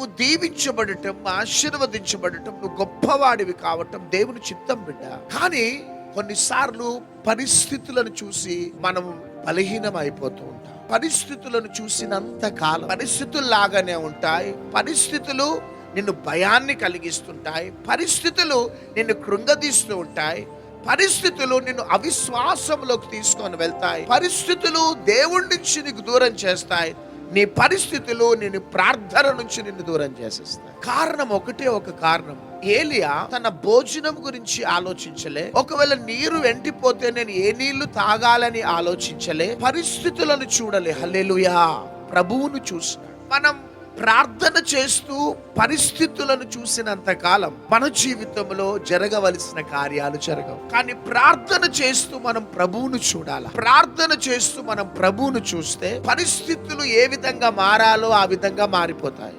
నువ్వు దీవించబడటం, ఆశీర్వదించబడటం, నువ్వు గొప్పవాడివి కావటం దేవుని చిత్తం బిడ్డ. కానీ కొన్నిసార్లు పరిస్థితులను చూసి మనం బలహీనం అయిపోతూ ఉంటాం. పరిస్థితులను చూసినంత కాలం పరిస్థితులు లాగానే ఉంటాయి. పరిస్థితులు నిన్ను భయాన్ని కలిగిస్తుంటాయి. పరిస్థితులు నిన్ను కృంగదీస్తూ ఉంటాయి. పరిస్థితులు నిన్ను అవిశ్వాసంలోకి తీసుకొని వెళ్తాయి. పరిస్థితులు దేవుడి నుంచి నీకు దూరం చేస్తాయి. నీ పరిస్థితులు నిన్ను ప్రార్థన నుంచి నిన్ను దూరం చేసేస్తాయి. కారణం ఒకటే ఒక కారణం. ఏలియా తన భోజనం గురించి ఆలోచించలే. ఒకవేళ నీరు ఎండిపోతే నేను ఏ నీళ్లు తాగాలని ఆలోచించలే. పరిస్థితులను చూడలే. హల్లెలూయా, ప్రభువును చూసినాడు. మనం ప్రార్థన చేస్తూ పరిస్థితులను చూసినంత కాలం మన జీవితంలో జరగవలసిన కార్యాలు జరగవు. కానీ ప్రార్థన చేస్తూ మనం ప్రభువును చూడాలి. ప్రార్థన చేస్తూ మనం ప్రభువును చూస్తే పరిస్థితులు ఏ విధంగా మారాలో ఆ విధంగా మారిపోతాయి.